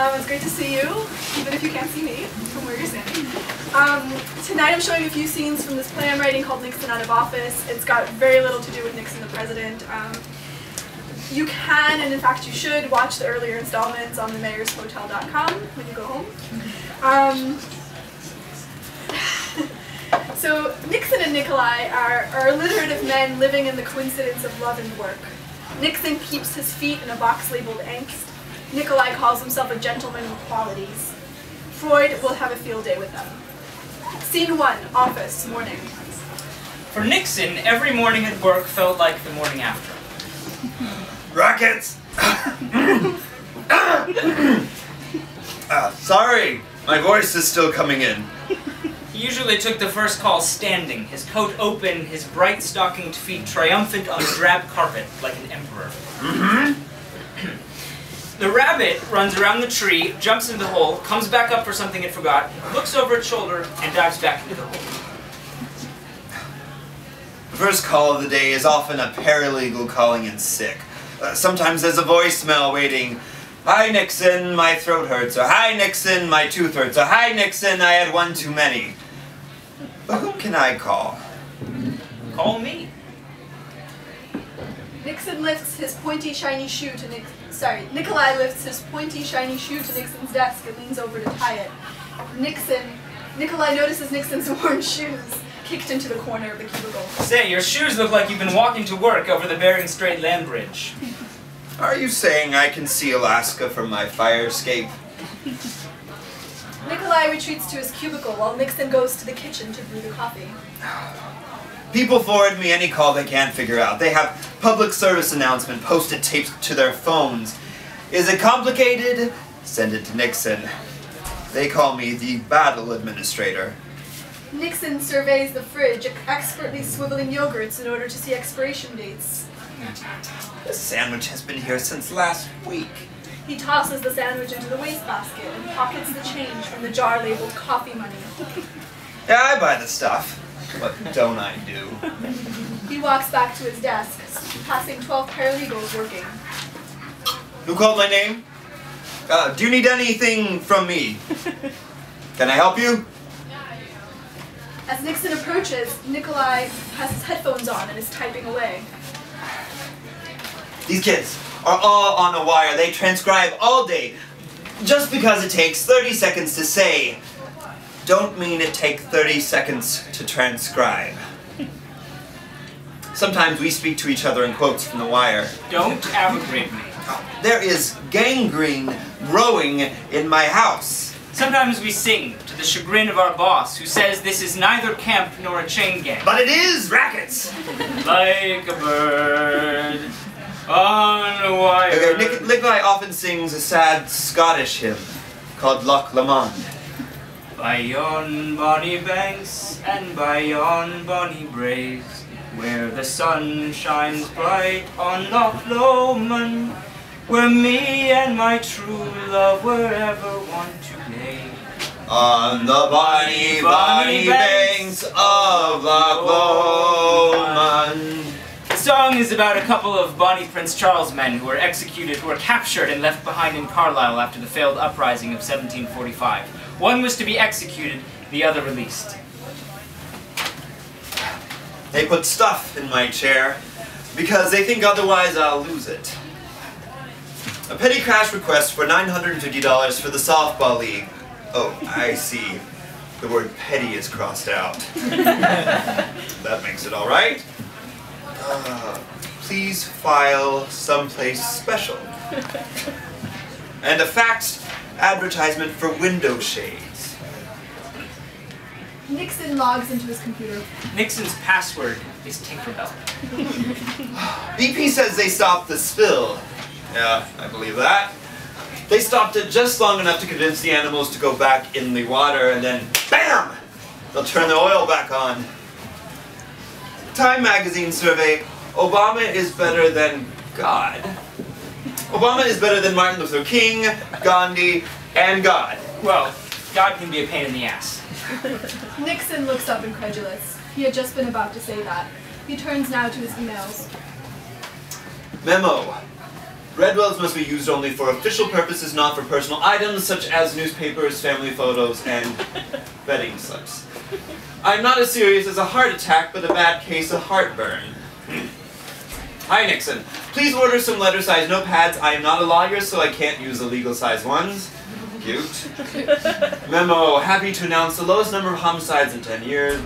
It's great to see you, even if you can't see me from where you're standing. Tonight I'm showing a few scenes from this play I'm writing called Nixon Out of Office. It's got very little to do with Nixon the President. You can, and in fact you should, watch the earlier installments on themayorshotel.com when you go home. So Nixon and Nikolai are alliterative men living in the coincidence of love and work. Nixon keeps his feet in a box labeled angst. Nikolai calls himself a gentleman with qualities. Freud will have a field day with them. Scene 1, office, morning. For Nixon, every morning at work felt like the morning after. Rackets! Sorry, my voice is still coming in. He usually took the first call standing, his coat open, his bright stockinged feet triumphant on the drab carpet like an emperor. The rabbit runs around the tree, jumps into the hole, comes back up for something it forgot, looks over its shoulder, and dives back into the hole. The first call of the day is often a paralegal calling in sick. Sometimes there's a voicemail waiting. Hi Nixon, my throat hurts. Or hi Nixon, my tooth hurts. Or hi Nixon, I had one too many. But whom can I call? Call me. Nixon lifts his pointy shiny shoe to Nikolai lifts his pointy shiny shoe to Nixon's desk and leans over to tie it. Nikolai notices Nixon's worn shoes kicked into the corner of the cubicle. Say, your shoes look like you've been walking to work over the Bering Strait land bridge. Are you saying I can see Alaska from my fire escape? Nikolai retreats to his cubicle while Nixon goes to the kitchen to brew the coffee. People forward me any call they can't figure out. They have public service announcement posted taped to their phones. Is it complicated? Send it to Nixon. They call me the battle administrator. Nixon surveys the fridge, expertly swiveling yogurts in order to see expiration dates. The sandwich has been here since last week. He tosses the sandwich into the wastebasket and pockets the change from the jar labeled coffee money. Yeah, I buy the stuff. What don't I do? He walks back to his desk, passing 12 paralegals working. Who called my name? Do you need anything from me? Can I help you? As Nixon approaches, Nikolai has his headphones on and is typing away. These kids are all on a wire. They transcribe all day. Just because it takes 30 seconds to say, don't mean it takes 30 seconds to transcribe. Sometimes we speak to each other in quotes from the wire. Don't aggravate me. There is gangrene growing in my house. Sometimes we sing to the chagrin of our boss, who says this is neither camp nor a chain gang. But it is rackets! Like a bird on a wire. Okay, Nikolai often sings a sad Scottish hymn called Loch Lomond. By yon bonny banks and by yon bonny braes, where the sun shines bright on Loch Lomond, where me and my true love were ever wont to lay. On the bonny, bonny banks of Loch Lomond. The song is about a couple of Bonnie Prince Charles men who were captured and left behind in Carlisle after the failed uprising of 1745. One was to be executed, the other released. They put stuff in my chair because they think otherwise I'll lose it. A petty cash request for $950 for the softball league. Oh, I see. The word petty is crossed out. That makes it all right. Please file someplace special. And a faxed advertisement for window shades. Nixon logs into his computer. Nixon's password is Tinkerbell. BP says they stopped the spill. Yeah, I believe that. They stopped it just long enough to convince the animals to go back in the water, and then BAM! They'll turn the oil back on. Time magazine survey, Obama is better than God. Obama is better than Martin Luther King, Gandhi, and God. Well, God can be a pain in the ass. Nixon looks up incredulous. He had just been about to say that. He turns now to his emails. Memo. Red wells must be used only for official purposes, not for personal items such as newspapers, family photos, and betting slips. I'm not as serious as a heart attack, but a bad case of heartburn. Hi, Nixon. Please order some letter-sized notepads. I am not a lawyer, so I can't use the legal-sized ones. Cute. Memo, happy to announce the lowest number of homicides in 10 years.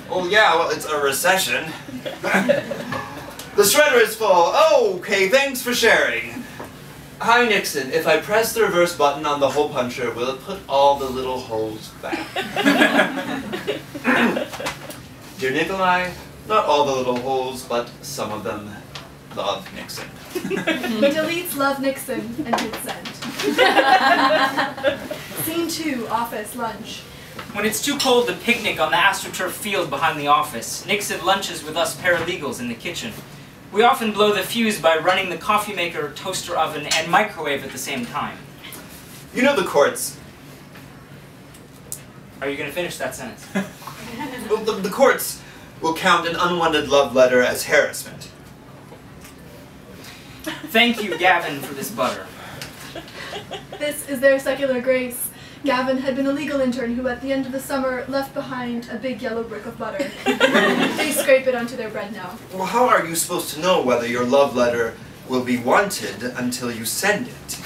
Oh yeah, well, it's a recession. The shredder is full. Oh, okay, thanks for sharing. Hi, Nixon. If I press the reverse button on the hole puncher, will it put all the little holes back? Dear Nikolai, not all the little holes, but some of them. Love, Nixon. He deletes Love Nixon and hits send. Scene 2, office, lunch. When it's too cold to picnic on the AstroTurf field behind the office, Nixon lunches with us paralegals in the kitchen. We often blow the fuse by running the coffee maker, toaster oven, and microwave at the same time. You know the courts. Are you going to finish that sentence? Well, the courts will count an unwanted love letter as harassment. Thank you, Gavin, for this butter. This is their secular grace. Gavin had been a legal intern who, at the end of the summer, left behind a big yellow brick of butter. They scrape it onto their bread now. Well, how are you supposed to know whether your love letter will be wanted until you send it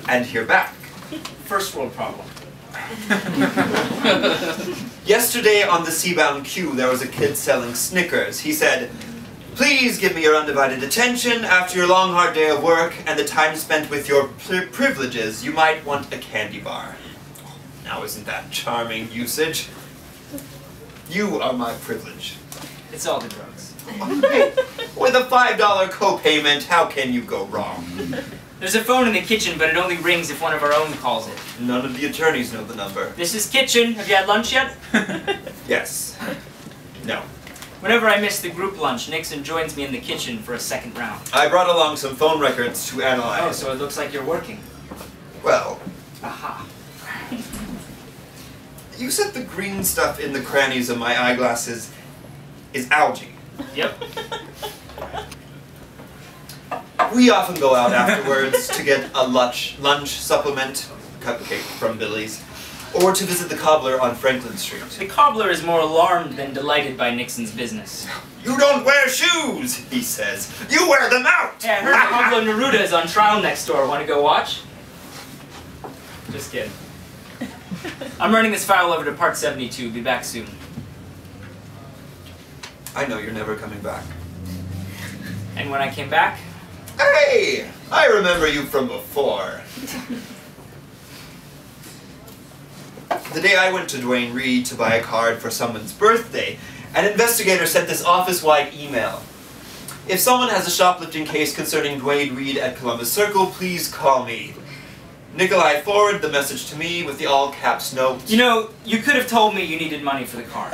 and hear back? First world problem. Yesterday on the Seabound queue, there was a kid selling Snickers. He said, "Please give me your undivided attention. After your long, hard day of work and the time spent with your privileges, you might want a candy bar." Now isn't that charming usage? You are my privilege. It's all the drugs. With a $5 co-payment, how can you go wrong? There's a phone in the kitchen, but it only rings if one of our own calls it. None of the attorneys know the number. This is kitchen. Have you had lunch yet? Yes. No. Whenever I miss the group lunch, Nixon joins me in the kitchen for a second round. I brought along some phone records to Oh, analyze. so it looks like you're working. Well, Aha. you said the green stuff in the crannies of my eyeglasses is algae. Yep. We often go out afterwards to get a lunch supplement, cupcake from Billy's, or to visit the cobbler on Franklin Street. The cobbler is more alarmed than delighted by Nixon's business. "You don't wear shoes," he says. "You wear them out!" Hey, I heard Pablo Neruda is on trial next door. Want to go watch? Just kidding. I'm running this file over to Part 72. Be back soon. I know you're never coming back. And when I came back, Hey! I remember you from before. The day I went to Duane Reade to buy a card for someone's birthday, an investigator sent this office-wide email. "If someone has a shoplifting case concerning Duane Reade at Columbus Circle, please call me." Nikolai forwarded the message to me with the all-caps note. you know, you could have told me you needed money for the car.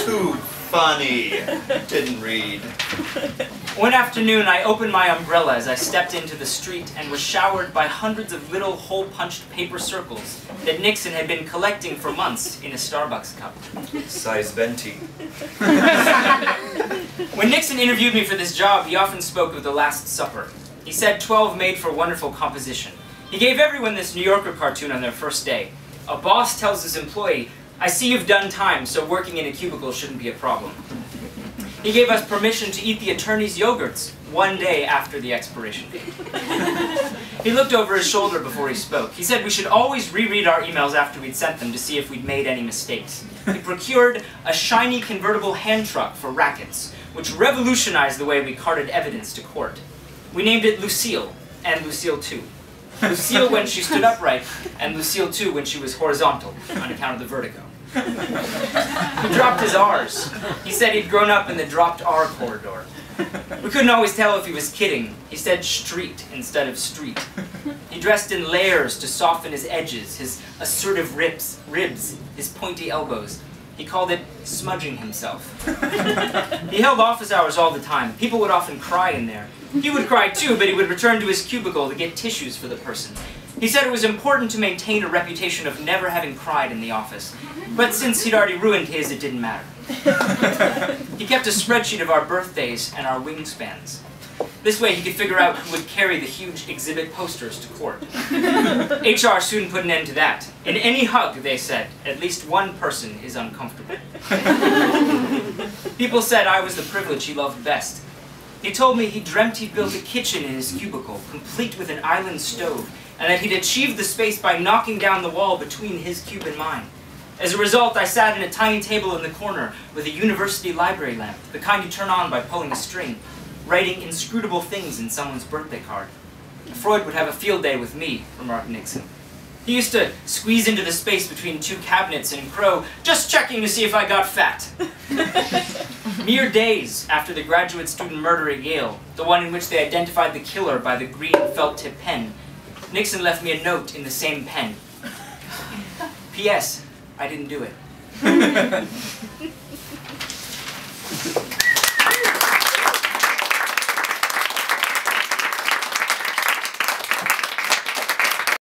Too funny. Didn't read. One afternoon, I opened my umbrella as I stepped into the street and was showered by hundreds of little hole-punched paper circles that Nixon had been collecting for months in a Starbucks cup. Size venti. When Nixon interviewed me for this job, he often spoke of the Last Supper. He said 12 made for wonderful composition. He gave everyone this New Yorker cartoon on their first day. A boss tells his employee, "I see you've done time, so working in a cubicle shouldn't be a problem." He gave us permission to eat the attorney's yogurts one day after the expiration date. He looked over his shoulder before he spoke. He said we should always reread our emails after we'd sent them to see if we'd made any mistakes. He procured a shiny convertible hand truck for rackets, which revolutionized the way we carted evidence to court. We named it Lucille, and Lucille 2. Lucille when she stood upright, and Lucille 2 when she was horizontal, on account of the vertigo. He dropped his R's. He said he'd grown up in the dropped R corridor. We couldn't always tell if he was kidding. He said street instead of street. He dressed in layers to soften his edges, his assertive ribs, his pointy elbows. He called it smudging himself. He held office hours all the time. People would often cry in there. He would cry too, but he would return to his cubicle to get tissues for the person. He said it was important to maintain a reputation of never having cried in the office. But since he'd already ruined his, it didn't matter. He kept a spreadsheet of our birthdays and our wingspans. This way he could figure out who would carry the huge exhibit posters to court. HR soon put an end to that. In any hug, they said, at least one person is uncomfortable. People said I was the privilege he loved best. He told me he dreamt he'd built a kitchen in his cubicle, complete with an island stove, and that he'd achieved the space by knocking down the wall between his cube and mine. As a result, I sat in a tiny table in the corner with a university library lamp, the kind you turn on by pulling a string, writing inscrutable things in someone's birthday card. Freud would have a field day with me, remarked Nixon. He used to squeeze into the space between two cabinets and crow, just checking to see if I got fat. Mere days after the graduate student murder at Yale, the one in which they identified the killer by the green felt-tip pen, Nixon left me a note in the same pen. P.S. I didn't do it.